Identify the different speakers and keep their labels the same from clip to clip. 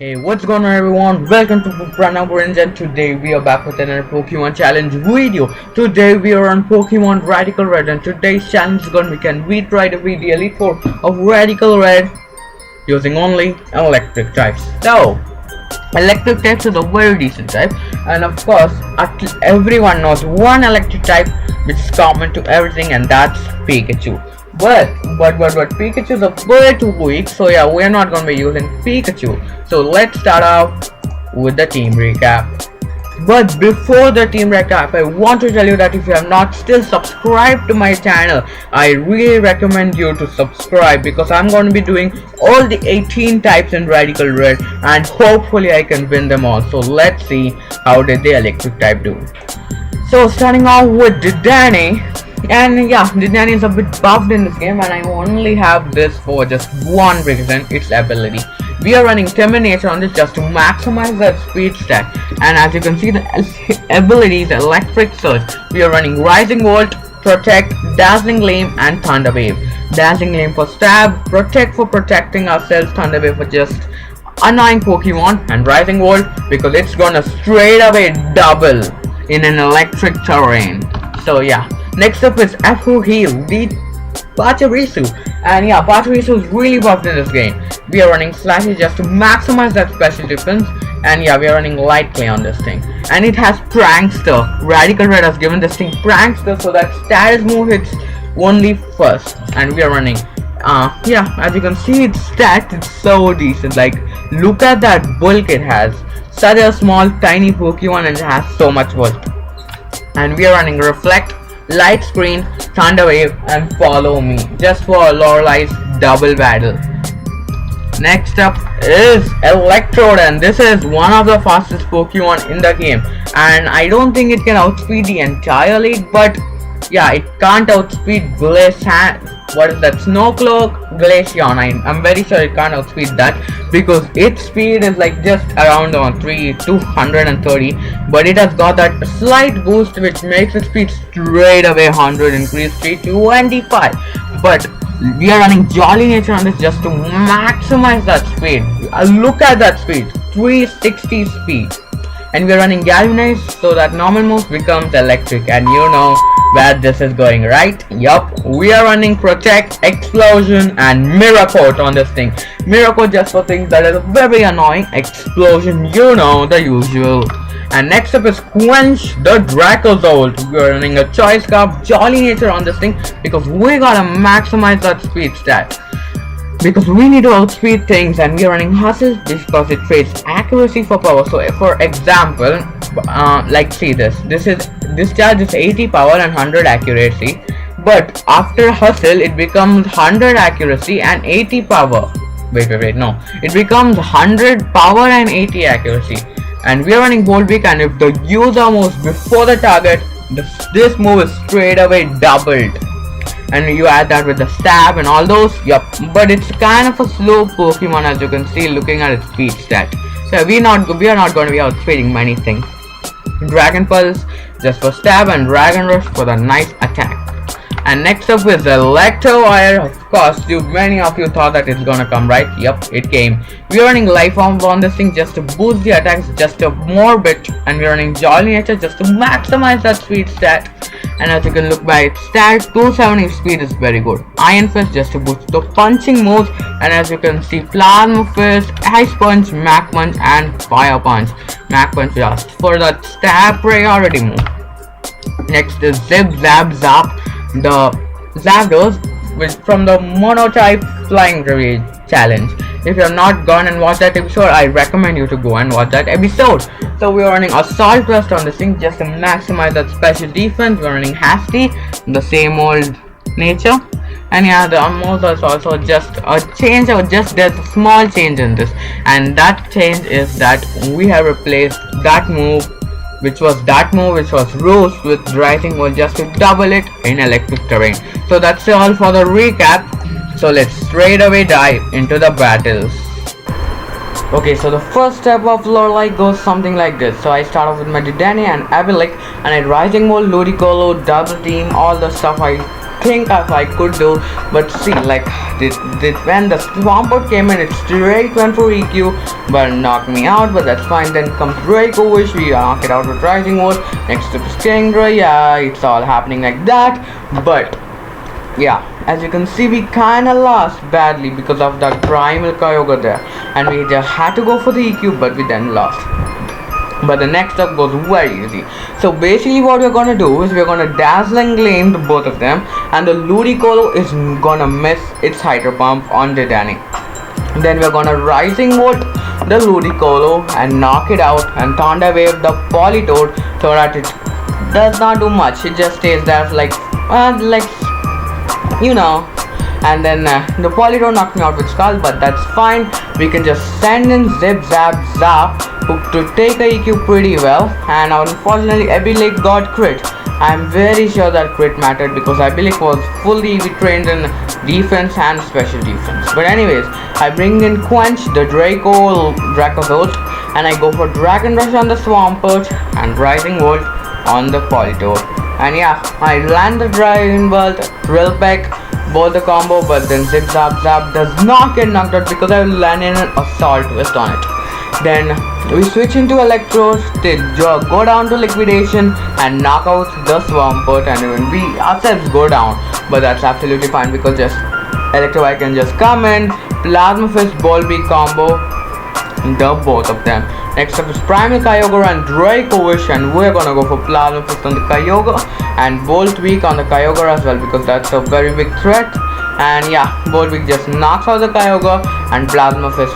Speaker 1: Hey, what's going on everyone? Welcome to Pranav Orange, and today we are back with another Pokemon challenge video. Today we are on Pokemon Radical Red, and today's challenge is going to be can we try to beat the Elite Four of Radical Red using only electric types. So, electric types is a very decent type, and of course everyone knows one electric type which is common to everything, and that's Pikachu. But Pikachu is a bit weak, so yeah, we're not gonna be using Pikachu. So let's start out with the team recap. But before the team recap, I want to tell you that if you have not still subscribed to my channel, I really recommend you to subscribe, because I'm going to be doing all the 18 types in Radical Red, and hopefully I can win them all. So let's see how did the electric type do. So starting off with Dedenne. And yeah, Dedenne is a bit buffed in this game, and I only have this for just one reason, its ability. We are running Terminator on this just to maximize that speed stat, and as you can see, the ability is Electric Surge. We are running Rising Volt, Protect, Dazzling Gleam, and Thunder Wave. Dazzling Gleam for stab, Protect for protecting ourselves, Thunder Wave for just annoying Pokemon, and Rising Volt because it's gonna straight away double in an electric terrain. So yeah. Next up is F.O. Heal, the Pachirisu, and yeah, Pachirisu is really buffed in this game. We are running Slashes just to maximize that special defense, and yeah, we are running Light Clay on this thing. And it has Prankster. Radical Red has given this thing Prankster, so that status move hits only first, and we are running yeah, as you can see, its stats, it's so decent. Like, look at that bulk it has. Such a small tiny Pokemon, and it has so much bulk. And we are running Reflect, Light Screen, Thunder Wave, and Follow Me, just for Lorelei's double battle. Next up is Electrode, and this is one of the fastest Pokemon in the game, and I don't think it can outspeed the entire league, but yeah, it can't outspeed what is that, Snowcloak, Glaceon. I'm very sure it can't outspeed that, because its speed is like just around 230, but it has got that slight boost which makes its speed straight away 100 increase to 25. But we are running Jolly Nature on this just to maximize that speed. Look at that speed, 360 speed. And we are running Galvanize, so that normal move becomes electric, and you know where this is going, right? Yup, we are running Protect, Explosion, and Miracle on this thing. Miracle just for things that are very annoying. Explosion, you know, the usual. And next up is Quench, the Dracozolt. We are running a Choice Scarf, Jolly Nature on this thing, because we gotta maximize that speed stat. Because we need to outspeed things, and we are running Hustle because it trades accuracy for power. So for example, like see this charge is 80 power and 100 accuracy, but after Hustle it becomes 100 accuracy and 80 power. Wait, no, it becomes 100 power and 80 accuracy. And we are running Bolt Beak, and if the user moves before the target, this move is straight away doubled. And you add that with the stab and all those, yup. But it's kind of a slow Pokemon, as you can see looking at its speed stat. So we are not going to be outspeeding many things. Dragon Pulse just for stab, and Dragon Rush for the nice attack. And next up is Electivire. Of course, many of you thought that it's gonna come, right? Yup, it came. We are running Life Orb on this thing just to boost the attacks just a more bit, and we are running Jolly Nature just to maximize that speed stat. And as you can look by its stat, 270 speed is very good. Iron Fist just to boost the punching moves, and as you can see, Plasma Fist, Ice Punch, Mach Punch, and Fire Punch. Mach Punch just for that stab priority move. Next is Zip Zap Zap, the Zapdos from the Monotype Flying Rage challenge. If you have not gone and watched that episode, I recommend you to go and watch that episode. So we are running Assault Burst on this thing just to maximize that special defense. We are running Hasty, the same old nature. And yeah, the moves is also just a change, or just there's a small change in this, and that change is that we have replaced that move which was Roost with Rising Volt just to double it in electric terrain. So that's all for the recap. So let's straight away dive into the battles. Okay, so the first step of Lorelei goes something like this. So I start off with my Dedenne and Avilic, and I Rising Volt, Ludicolo, Double Team, all the stuff I think if I could do, but see, like, when the Swampert came in, it straight went for EQ, but knocked me out, but that's fine. Then comes Dracovish, we knock it out with Rising Volt. Next up is Kingdra, yeah, it's all happening like that, but yeah, as you can see, we kinda lost badly because of that Primal Kyogre there, and we just had to go for the EQ, but we then lost. But the next up goes very easy. So basically what we're gonna do is we're gonna Dazzling Gleam to both of them, and the Ludicolo is gonna miss its Hydro Pump on the Danny. Then we're gonna Rising Volt the Ludicolo and knock it out, and Thunder Wave the Politoed so that it does not do much. It just stays there for like you know. And then the Politoed knocked me out with Skull, but that's fine. We can just send in Zip Zap Zap to take a EQ pretty well, and unfortunately Abilic got crit. I'm very sure that crit mattered because Abilic was fully trained in defense and special defense. But anyways, I bring in Quench, the Dracozolt, and I go for Dragon Rush on the Swampert and Rising Volt on the Politoed. And yeah, I land the Dragon Bolt, Drill Peck, both the combo, but then Zip Zap Zap does not get knocked out because I land in an Assault Twist on it. Then we switch into Electro, go down to Liquidation and knock out the Swampert, and even we ourselves go down, but that's absolutely fine because just Electrovike can just come in, Plasma Fist, Ball Beak combo, the both of them. Next up is Primal Kyogre and Dracovish, and we're gonna go for Plasma Fist on the Kyogre and Bolt Weak on the Kyogre as well because that's a very big threat. And yeah, Bolt Weak just knocks out the Kyogre and Plasma Fist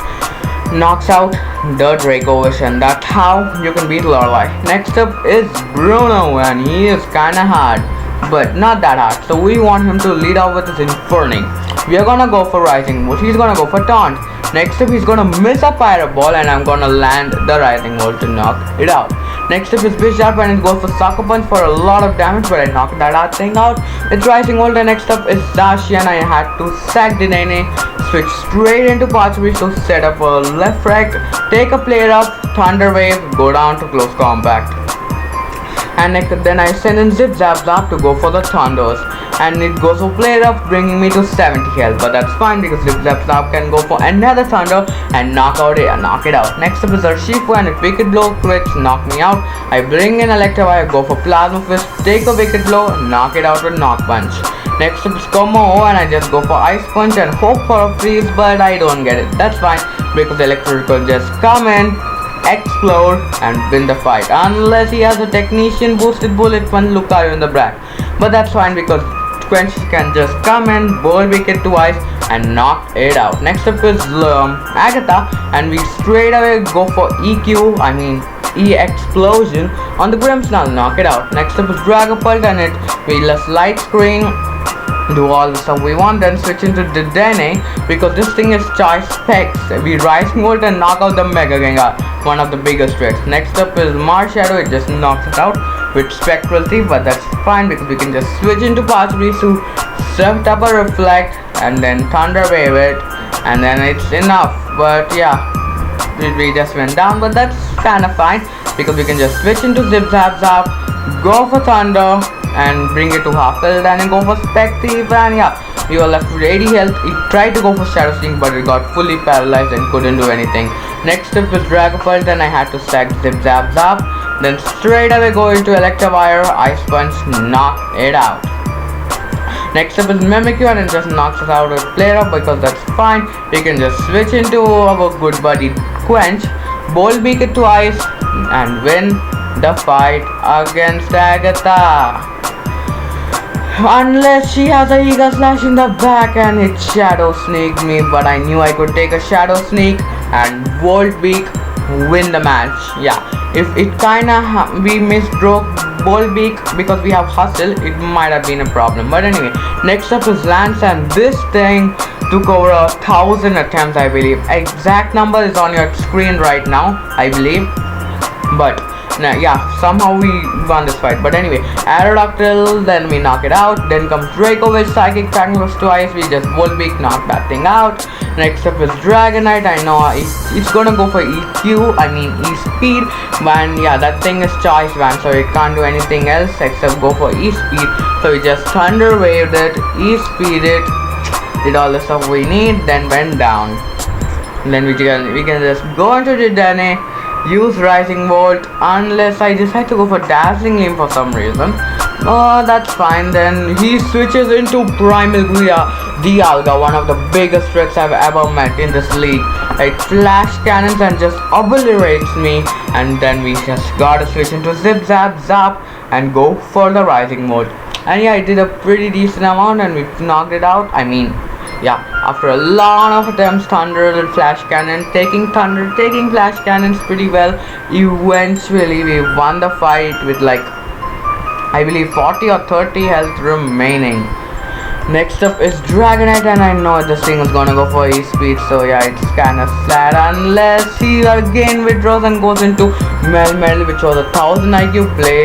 Speaker 1: knocks out the Dracovish, and that's how you can beat Lorelei. Next up is Bruno, and he is kinda hard, but not that hard, so we want him to lead off with his Inferning. We are gonna go for Rising Volt, he's gonna go for Taunt. Next up he's gonna miss a Pyro Ball, and I'm gonna land the Rising Volt to knock it out. Next up is Bisharp, and it goes for Sucker Punch for a lot of damage, but I knocked that thing out. It's Rising Volt, and next up is Zacian, and I had to sack the Nene, switch straight into Pachuli to set up a left right, take a player up, Thunder Wave, go down to close combat. And then I send in Zip Zap Zap to go for the Thunders, and it goes for player up, bringing me to 70 health, but that's fine because Zip Zap Zap can go for another Thunder and knock it out. Next up is Urshifu, and if Wicked Blow crits, knock me out. I bring in Electivire, go for Plasma Fist, take a Wicked Blow, knock it out with Knock Punch. Next up is Como, and I just go for Ice Punch and hope for a freeze, but I don't get it. That's fine because Electric will just come in, explode and win the fight, unless he has a Technician boosted bullet from Lucario in the back, but that's fine because Quench can just come in, Bolt Wicked to Ice and knock it out. Next up is Agatha, and we straight away go for E-Explosion on the Grimmsnarl, knock it out. Next up is Dragapult, and we just Light Screen, do all the stuff we want, then switch into the Dene because this thing is charged specs. We Rising Volt and knock out the Mega Gengar, one of the biggest threats. Next up is Marshadow, it just knocks it out with Spectral Thief, but that's fine because we can just switch into Pachuli to set up a Reflect and then Thunder Wave it, and then it's enough. But yeah, we just went down, but that's kinda fine because we can just switch into Zip Zap Zap, go for Thunder and bring it to half health, and then go for Spec Thief, and yeah, we were left with 80 health. He tried to go for Shadow Sting, but it got fully paralyzed and couldn't do anything. Next up was Dragapult, and I had to stack Zip Zap Zap, then straight away go into Electivire, Ice Punch, knock it out. Next up is Mimikyu, and it just knocks us out with Player Up because that's fine. We can just switch into our good buddy Quench, Bolt Beak it to Ice and win the fight against Agatha. Unless she has a Eagle Slash in the back and it Shadow Sneak me, but I knew I could take a Shadow Sneak and Bolt Beak win the match. Yeah, if it we misbroke Bolt Beak because we have Hustle, it might have been a problem. But anyway, next up is Lance, and this thing took over 1,000 attempts, I believe. Exact number is on your screen right now, I believe. But Nah, yeah, somehow we won this fight. But anyway, Aerodactyl, then we knock it out. Then comes Draco with Psychic Tackles twice. We just Volbeak, knock that thing out. Next up is Dragonite. I know it's gonna go for EQ, I mean E-Speed. And yeah, that thing is Choice Band, so it can't do anything else except go for E-Speed. So we just Thunder Waved it, E-Speed it, did all the stuff we need, then went down. And then we can just go into the Dedenne, use Rising Volt, unless I decide to go for Dazzling Gleam for some reason. Oh, that's fine. Then he switches into Primal Dialga, one of the biggest threats I've ever met in this league. It flash cannons and just obliterates me, and then we just gotta switch into Zip Zap Zap and go for the Rising mode. And yeah, I did a pretty decent amount and we knocked it out. I mean, yeah, after a lot of attempts, Thunder, Flash Cannon, taking Flash Cannons pretty well. Eventually we won the fight with like, I believe 40 or 30 health remaining. Next up is Dragonite, and I know this thing is gonna go for E-Speed, so yeah, it's kinda sad unless he again withdraws and goes into Melmetal, which was a 1000 IQ play,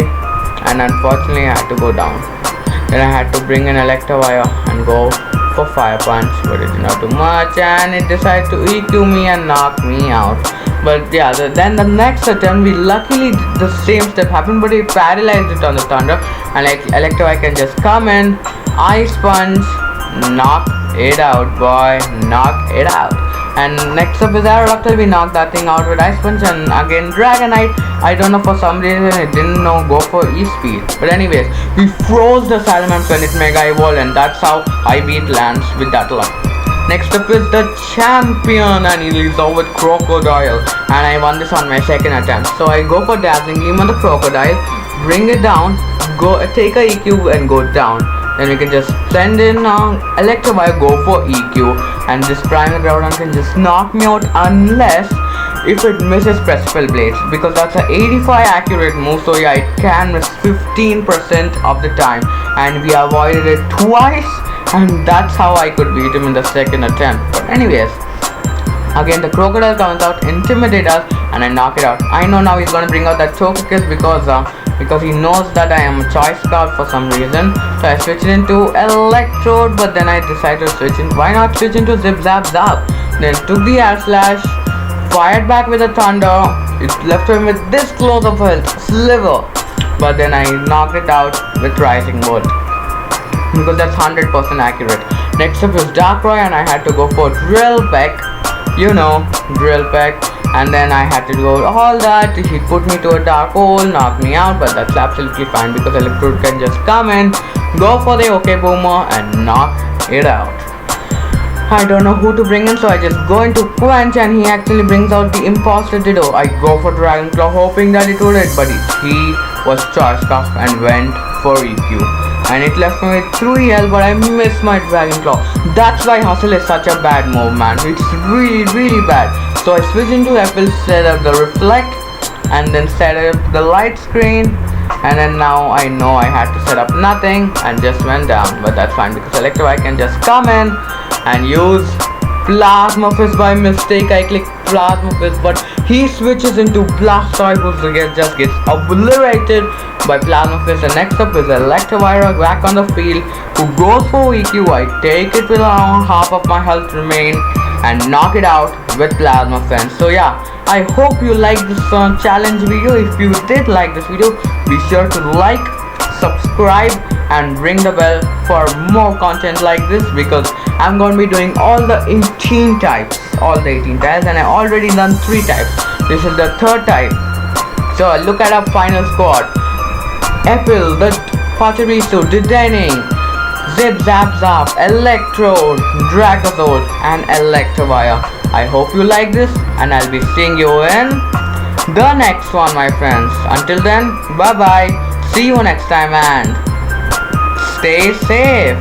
Speaker 1: and unfortunately I had to go down. Then I had to bring in Electivire and go for Fire Punch, but it did not do much, and it decided to EQ me and knock me out. But yeah, then the next attempt, we luckily the same step happened, but he paralyzed it on the Thunder, and like Electivire can just come in, Ice Punch, knock it out, boy, knock it out. And next up is Aerodactyl. We knocked that thing out with Ice Punch, and again Dragonite. I don't know, for some reason it didn't know go for E-Speed. But anyways, we froze the Salamence when it Mega Evolved, and that's how I beat Lance with that luck. Next up is the champion, and he leaves off with Crocodile, and I won this on my second attempt. So I go for Dazzling Gleam on the Crocodile, bring it down, go take a EQ and go down. Then we can just send in Electivire, go for EQ, and this Primal Groudon can just knock me out unless if it misses Precipice Blades, because that's an 85 accurate move, so yeah, it can miss 15% of the time, and we avoided it twice, and that's how I could beat him in the second attempt. But anyways, again the Crocodile comes out, intimidate us, and I knock it out. I know now he's gonna bring out that Togekiss because he knows that I am a choice scout for some reason. So I switched into Electrode, but then I decided to switch in. Why not switch into Zip Zap Zap? Then took the Air Slash, fired back with a Thunder. It left him with this close of health, Sliver. But then I knocked it out with Rising Volt, because that's 100% accurate. Next up is Darkrai, and I had to go for Drill Peck. You know, Drill Peck. And then I had to do all that. He put me to a dark hole, knocked me out, but that's absolutely fine because Electrode can just come in, go for the OK Boomer and knock it out. I don't know who to bring in, so I just go into Quench, and he actually brings out the Imposter Ditto. I go for Dragon Claw hoping that it would hit, but he was Choice Scarf and went for EQ. And it left me with 3 health, but I missed my Dragon Claw. That's why Hustle is such a bad move, man. It's really bad. So I switched into Apple, set up the Reflect, and then set up the Light Screen, and then now I know I had to set up nothing and just went down. But that's fine because Electivire can just come in and use Plasma Fist by mistake. I click Plasma Fist, but he switches into Blastoise, who just gets obliterated by Plasma Fist. And next up is Electivire back on the field, who goes for EQ. I take it with around half of my health remain and knock it out with Plasma Fence. So yeah, I hope you liked this challenge video. If you did like this video, be sure to like, subscribe, and ring the bell for more content like this, because I'm going to be doing all the 18 types, and I already done 3 types. This is the 3rd type. So look at our final squad. Apple, the Pachirisu, Dedenne, Zip Zap Zap, Electrode, Dracozolt, and Electivire. I hope you like this, and I'll be seeing you in the next one, my friends. Until then, bye bye. See you next time, and stay safe.